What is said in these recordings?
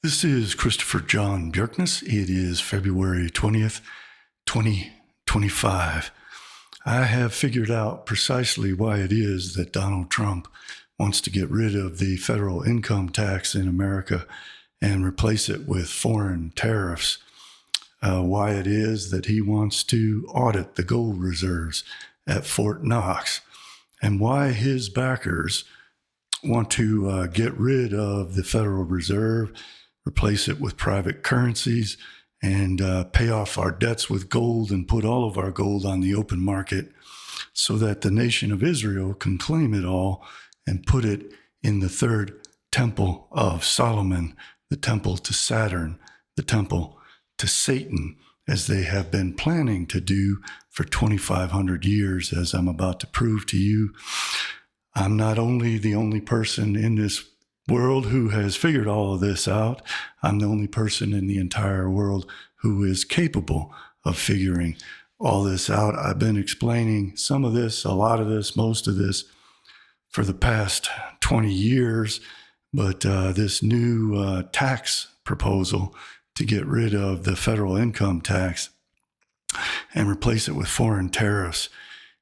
This is Christopher John Bjerknes. It is February 20th, 2025. I have figured out precisely why it is that Donald Trump wants to get rid of the federal income tax in America and replace it with foreign tariffs. Why it is that he wants to audit the gold reserves at Fort Knox, and why his backers want to get rid of the Federal Reserve, replace it with private currencies, and pay off our debts with gold and put all of our gold on the open market so that the nation of Israel can claim it all and put it in the third temple of Solomon, the temple to Saturn, the temple to Satan, as they have been planning to do for 2,500 years, as I'm about to prove to you. I'm not only the only person in this world who has figured all of this out, I'm the only person in the entire world who is capable of figuring all this out. I've been explaining some of this, a lot of this, most of this for the past 20 years, but this new tax proposal to get rid of the federal income tax and replace it with foreign tariffs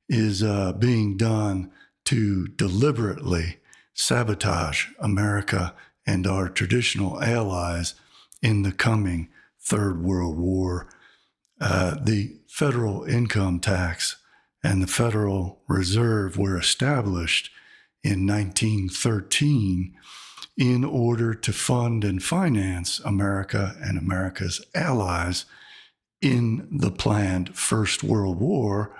is being done to deliberately sabotage America and our traditional allies in the coming Third World War. The federal income tax and the Federal Reserve were established in 1913 in order to fund and finance America and America's allies in the planned First World War,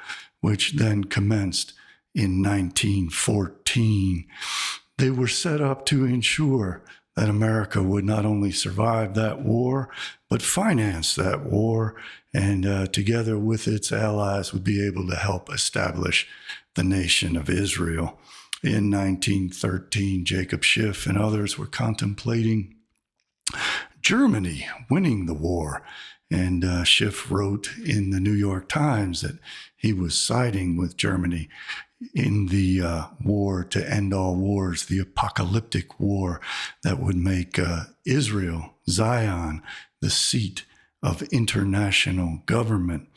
which then commenced in 1914. They were set up to ensure that America would not only survive that war, but finance that war, and together with its allies would be able to help establish the nation of Israel. In 1913, Jacob Schiff and others were contemplating Germany winning the war. And Schiff wrote in the New York Times that he was siding with Germany in the war to end all wars, the apocalyptic war that would make Israel, Zion, the seat of international government.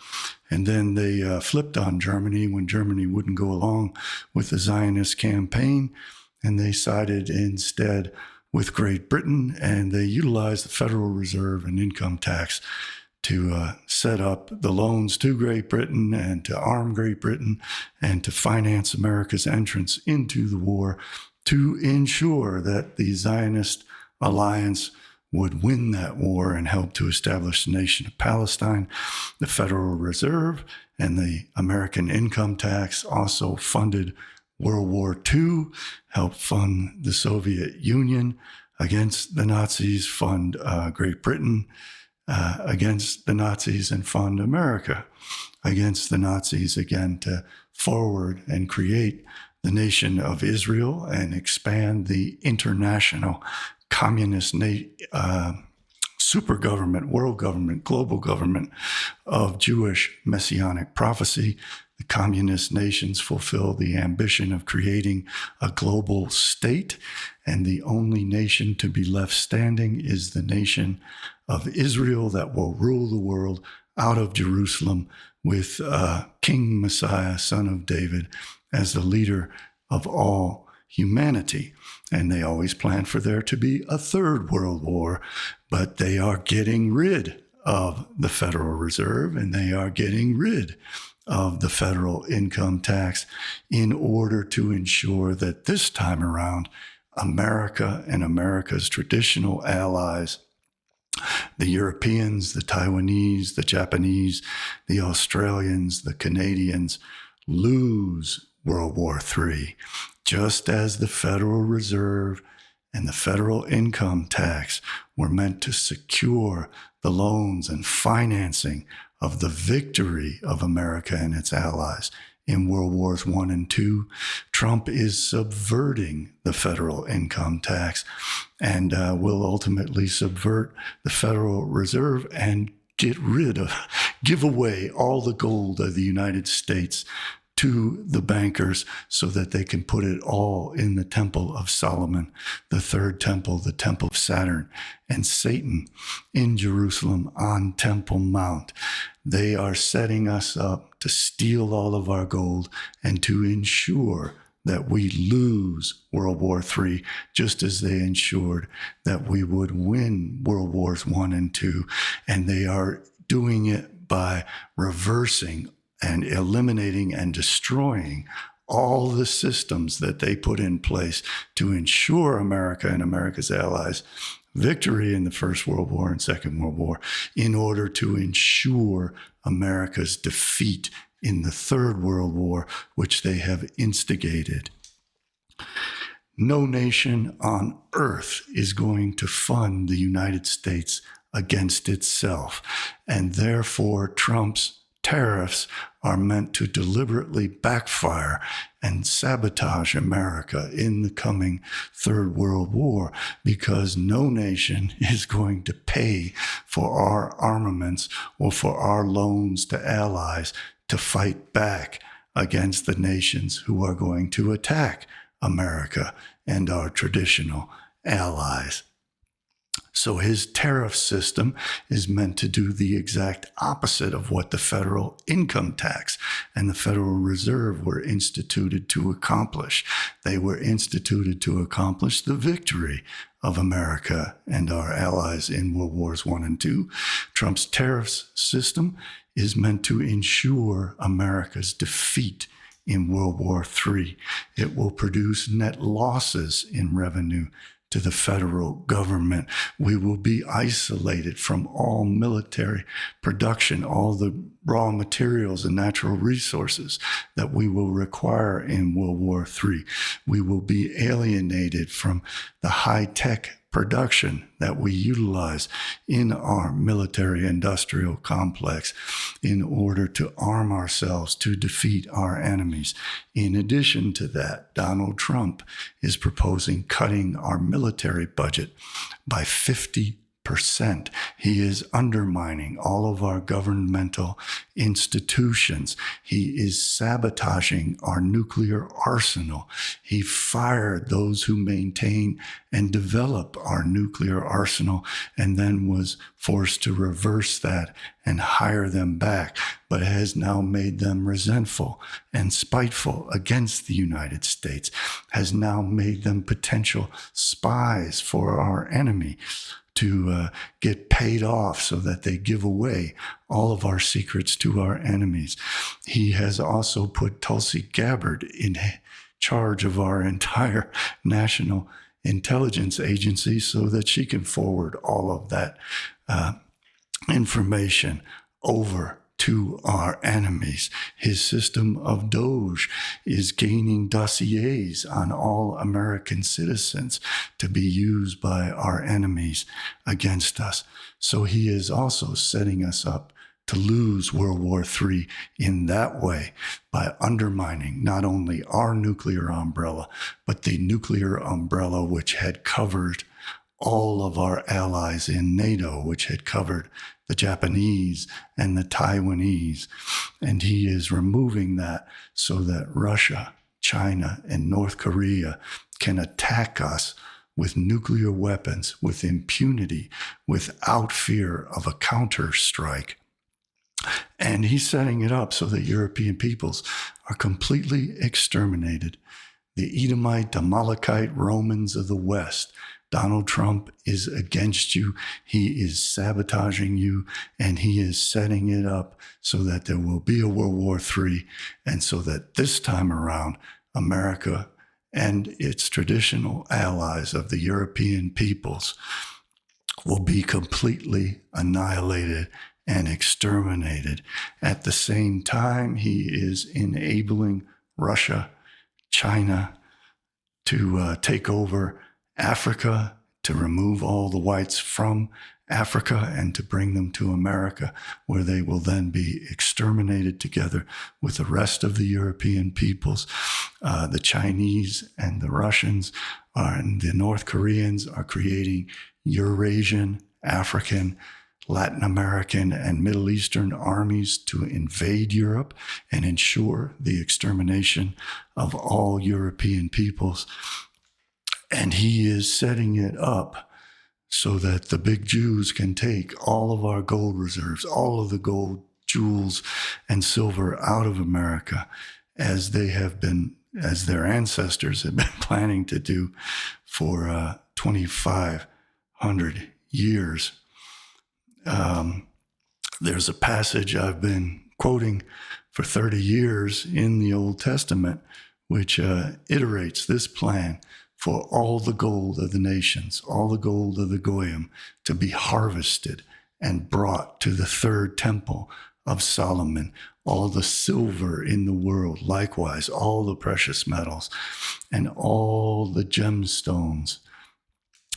And then they flipped on Germany when Germany wouldn't go along with the Zionist campaign, and they sided instead with Great Britain, and they utilized the Federal Reserve and income tax to set up the loans to Great Britain and to arm Great Britain and to finance America's entrance into the war to ensure that the Zionist alliance would win that war and help to establish the nation of Palestine. The Federal Reserve and the American income tax also funded World War II, helped fund the Soviet Union against the Nazis, fund Great Britain against the Nazis, and fund America against the Nazis, again, to forward and create the nation of Israel and expand the international communist super government, world government, global government of Jewish messianic prophecy. The communist nations fulfill the ambition of creating a global state, and the only nation to be left standing is the nation of Israel that will rule the world out of Jerusalem with King Messiah, son of David, as the leader of all humanity. And they always plan for there to be a third world war, but they are getting rid of the Federal Reserve and they are getting rid of the federal income tax in order to ensure that this time around, America and America's traditional allies, the Europeans, the Taiwanese, the Japanese, the Australians, the Canadians, lose World War III, just as the Federal Reserve and the federal income tax were meant to secure the loans and financing of the victory of America and its allies in World Wars I and II. Trump is subverting the federal income tax and will ultimately subvert the Federal Reserve and give away all the gold of the United States to the bankers so that they can put it all in the Temple of Solomon, the third temple, the Temple of Saturn, and Satan in Jerusalem on Temple Mount. They are setting us up to steal all of our gold and to ensure that we lose World War III, just as they ensured that we would win World Wars I and II. And they are doing it by reversing and eliminating and destroying all the systems that they put in place to ensure America and America's allies victory in the First World War and Second World War, in order to ensure America's defeat in the Third World War, which they have instigated. No nation on earth is going to fund the United States against itself, and therefore Trump's tariffs are meant to deliberately backfire and sabotage America in the coming Third World War, because no nation is going to pay for our armaments or for our loans to allies to fight back against the nations who are going to attack America and our traditional allies. So his tariff system is meant to do the exact opposite of what the federal income tax and the Federal Reserve were instituted to accomplish. They were instituted to accomplish the victory of America and our allies in World Wars I and II. Trump's tariff system is meant to ensure America's defeat in World War III. It will produce net losses in revenue to the federal government. We will be isolated from all military production, all the raw materials and natural resources that we will require in World War III. We will be alienated from the high-tech production that we utilize in our military industrial complex in order to arm ourselves to defeat our enemies. In addition to that, Donald Trump is proposing cutting our military budget by 50%. He is undermining all of our governmental institutions. He is sabotaging our nuclear arsenal. He fired those who maintain and develop our nuclear arsenal and then was forced to reverse that and hire them back, but has now made them resentful and spiteful against the United States, has now made them potential spies for our enemy, to get paid off so that they give away all of our secrets to our enemies. He has also put Tulsi Gabbard in charge of our entire national intelligence agency so that she can forward all of that information over to our enemies. His system of Doge is gaining dossiers on all American citizens to be used by our enemies against us. So he is also setting us up to lose World War III in that way by undermining not only our nuclear umbrella, but the nuclear umbrella which had covered all of our allies in NATO, which had covered the Japanese and the Taiwanese. And he is removing that so that Russia, China, and North Korea can attack us with nuclear weapons, with impunity, without fear of a counter-strike. And he's setting it up so that European peoples are completely exterminated. The Edomite, Amalekite Romans of the West. Donald Trump is against you. He is sabotaging you, and he is setting it up so that there will be a World War III, and so that this time around, America and its traditional allies of the European peoples will be completely annihilated and exterminated. At the same time, he is enabling Russia, China to take over Africa, to remove all the whites from Africa and to bring them to America, where they will then be exterminated together with the rest of the European peoples. The Chinese and the Russians and the North Koreans are creating Eurasian, African Latin American and Middle Eastern armies to invade Europe and ensure the extermination of all European peoples. And he is setting it up so that the big Jews can take all of our gold reserves, all of the gold, jewels, and silver out of America, as their ancestors have been planning to do for 2,500 years. There's a passage I've been quoting for 30 years in the Old Testament, which iterates this plan for all the gold of the nations, all the gold of the Goyim, to be harvested and brought to the third temple of Solomon, all the silver in the world, likewise, all the precious metals, and all the gemstones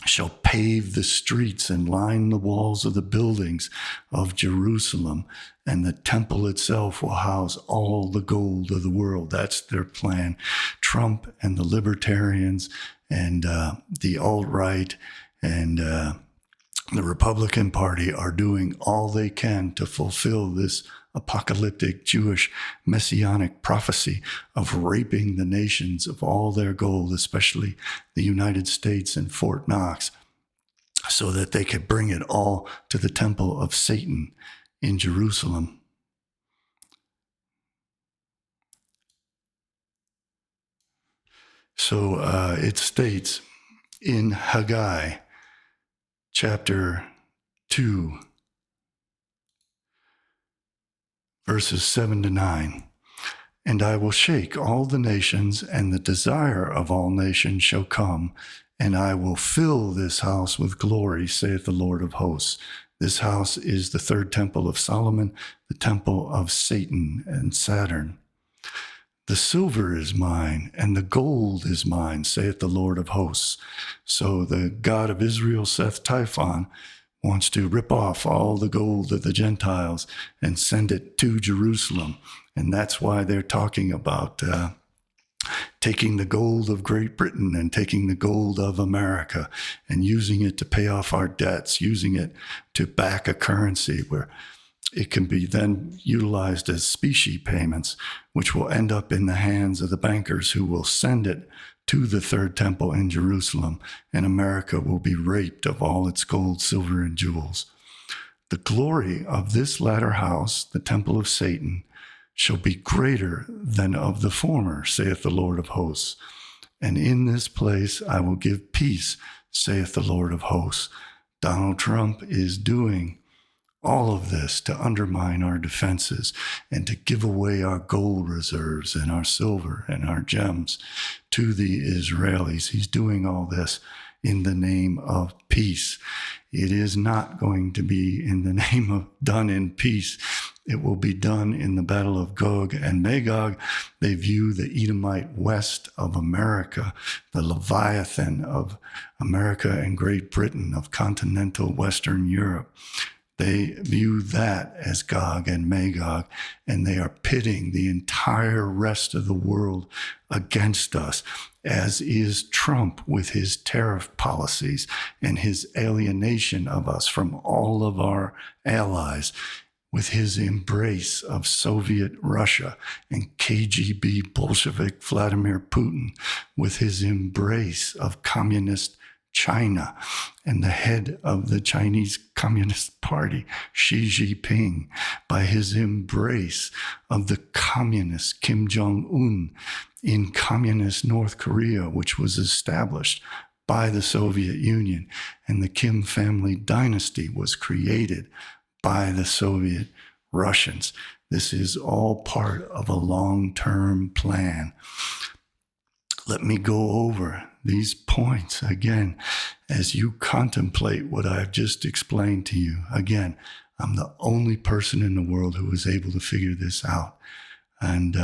shall pave the streets and line the walls of the buildings of Jerusalem, and the temple itself will house all the gold of the world. That's their plan. Trump and the libertarians and the alt-right and the Republican Party are doing all they can to fulfill this apocalyptic Jewish messianic prophecy of raping the nations of all their gold, especially the United States and Fort Knox, so that they could bring it all to the temple of Satan in Jerusalem. So it states in Haggai chapter 2, verses 7-9, and I will shake all the nations, and the desire of all nations shall come, and I will fill this house with glory, saith the Lord of hosts. This house is the third temple of Solomon, the temple of Satan and Saturn. The silver is mine, and the gold is mine, saith the Lord of hosts. So the God of Israel, Seth Typhon, wants to rip off all the gold of the Gentiles and send it to Jerusalem. And that's why they're talking about taking the gold of Great Britain and taking the gold of America and using it to pay off our debts, using it to back a currency where it can be then utilized as specie payments, which will end up in the hands of the bankers who will send it to the third temple in Jerusalem, and America will be raped of all its gold, silver, and jewels. The glory of this latter house, the temple of Satan, shall be greater than of the former, saith the Lord of hosts. And in this place I will give peace, saith the Lord of hosts. Donald Trump is doing all of this to undermine our defenses and to give away our gold reserves and our silver and our gems to the Israelis. He's doing all this in the name of peace. It is not going to be in the name of done in peace. It will be done in the battle of Gog and Magog. They view the Edomite west of America, the Leviathan of America and Great Britain, of continental Western Europe. They view that as Gog and Magog, and they are pitting the entire rest of the world against us, as is Trump with his tariff policies and his alienation of us from all of our allies, with his embrace of Soviet Russia and KGB Bolshevik Vladimir Putin, with his embrace of communist China and the head of the Chinese Communist Party, Xi Jinping, by his embrace of the communist Kim Jong-un in communist North Korea, which was established by the Soviet Union, and the Kim family dynasty was created by the Soviet Russians. This is all part of a long-term plan. Let me go over these points again as you contemplate what I've just explained to you. Again, I'm the only person in the world who was able to figure this out. And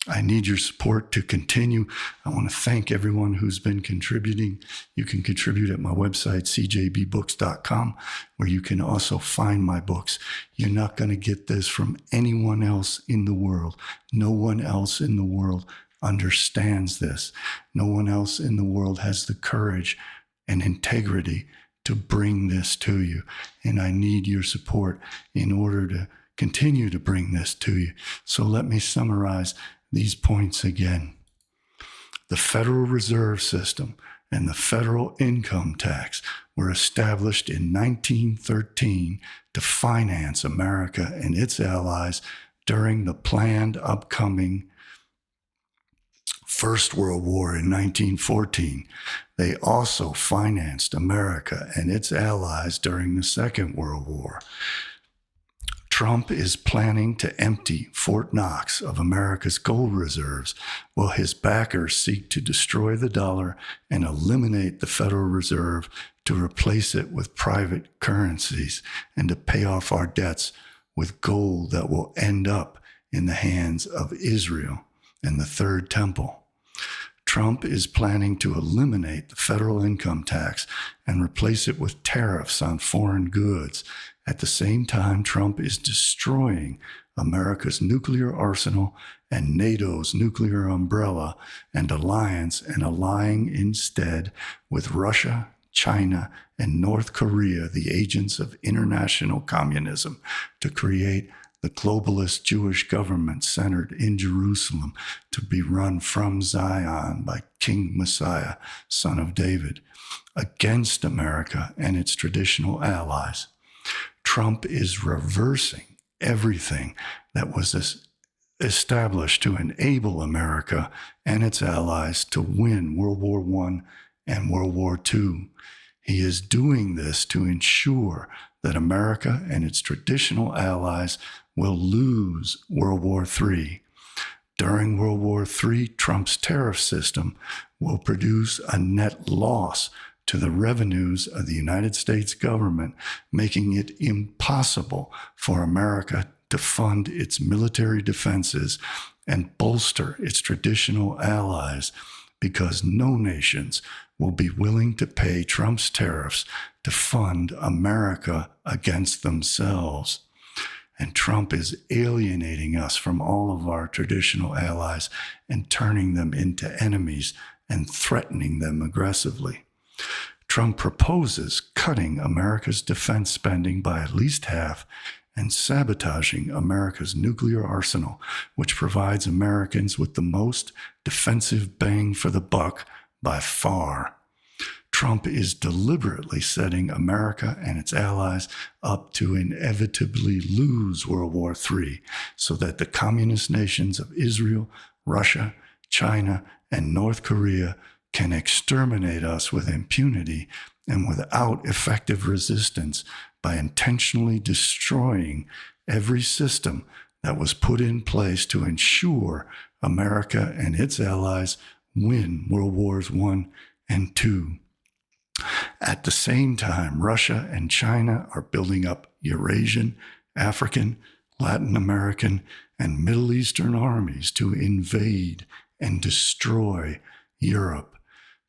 I need your support to continue. I want to thank everyone who's been contributing. You can contribute at my website, cjbbooks.com, where you can also find my books. You're not going to get this from anyone else in the world. No one else in the world understands this. No one else in the world has the courage and integrity to bring this to you. And I need your support in order to continue to bring this to you. So let me summarize these points again. The Federal Reserve System and the federal income tax were established in 1913 to finance America and its allies during the planned upcoming First World War in 1914. They also financed America and its allies during the Second World War. Trump is planning to empty Fort Knox of America's gold reserves, while his backers seek to destroy the dollar and eliminate the Federal Reserve to replace it with private currencies and to pay off our debts with gold that will end up in the hands of Israel and the Third Temple. Trump is planning to eliminate the federal income tax and replace it with tariffs on foreign goods. At the same time, Trump is destroying America's nuclear arsenal and NATO's nuclear umbrella and alliance, and allying instead with Russia, China, and North Korea, the agents of international communism, to create the globalist Jewish government centered in Jerusalem, to be run from Zion by King Messiah, son of David, against America and its traditional allies. Trump is reversing everything that was established to enable America and its allies to win World War I and World War II. He is doing this to ensure that America and its traditional allies will lose World War III. During World War III, Trump's tariff system will produce a net loss to the revenues of the United States government, making it impossible for America to fund its military defenses and bolster its traditional allies, because no nations will be willing to pay Trump's tariffs to fund America against themselves. And Trump is alienating us from all of our traditional allies and turning them into enemies and threatening them aggressively. Trump proposes cutting America's defense spending by at least half and sabotaging America's nuclear arsenal, which provides Americans with the most defensive bang for the buck by far. Trump is deliberately setting America and its allies up to inevitably lose World War III, so that the communist nations of Israel, Russia, China, and North Korea can exterminate us with impunity and without effective resistance by intentionally destroying every system that was put in place to ensure America and its allies win World Wars I and II. At the same time, Russia and China are building up Eurasian, African, Latin American, and Middle Eastern armies to invade and destroy Europe.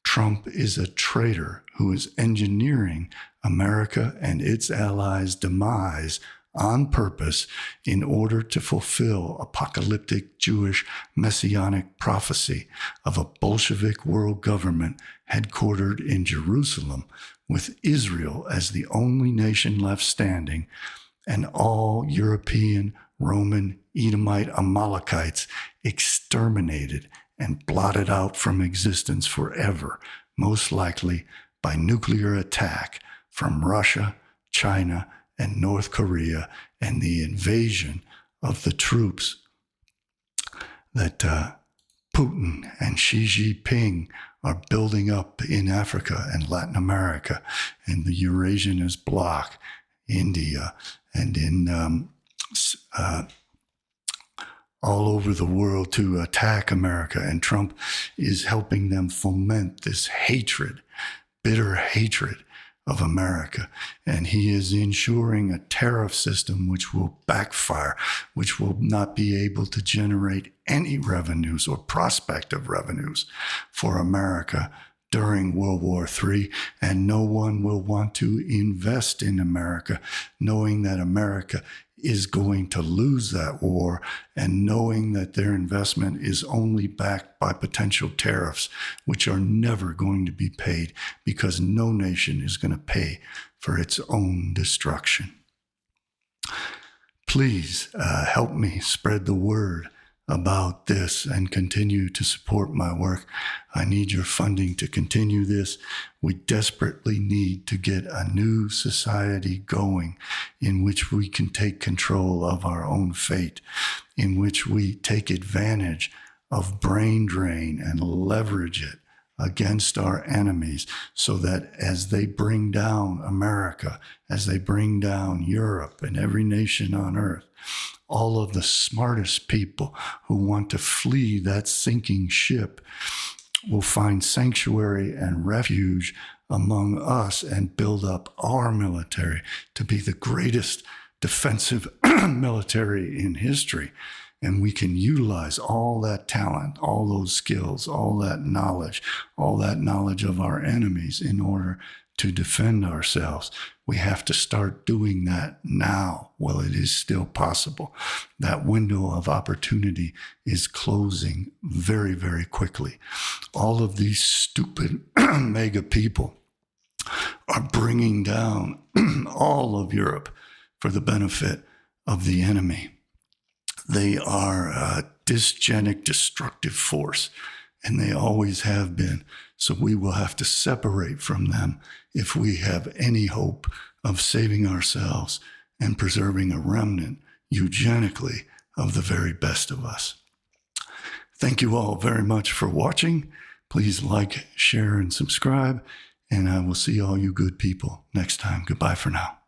Trump is a traitor who is engineering America and its allies' demise on purpose in order to fulfill apocalyptic Jewish messianic prophecy of a Bolshevik world government headquartered in Jerusalem, with Israel as the only nation left standing, and all European, Roman, Edomite Amalekites exterminated and blotted out from existence forever, most likely by nuclear attack from Russia, China, and North Korea, and the invasion of the troops that Putin and Xi Jinping are building up in Africa and Latin America and the Eurasianist bloc, India, and in all over the world to attack America. And Trump is helping them foment this hatred, bitter hatred of America. And he is ensuring a tariff system which will backfire, which will not be able to generate any revenues or prospect of revenues for America during World War III, and no one will want to invest in America, knowing that America is going to lose that war, and knowing that their investment is only backed by potential tariffs, which are never going to be paid because no nation is going to pay for its own destruction. Please help me spread the word about this and continue to support my work. I need your funding to continue this. We desperately need to get a new society going in which we can take control of our own fate, in which we take advantage of brain drain and leverage it against our enemies, so that as they bring down America, as they bring down Europe and every nation on earth, all of the smartest people who want to flee that sinking ship will find sanctuary and refuge among us and build up our military to be the greatest defensive military in history. And we can utilize all that talent, all those skills, all that knowledge of our enemies in order to defend ourselves. We have to start doing that now while it is still possible. That window of opportunity is closing very, very quickly. All of these stupid mega people are bringing down all of Europe for the benefit of the enemy. They are a dysgenic, destructive force, and they always have been. So we will have to separate from them if we have any hope of saving ourselves and preserving a remnant eugenically of the very best of us. Thank you all very much for watching. Please like, share, and subscribe, and I will see all you good people next time. Goodbye for now.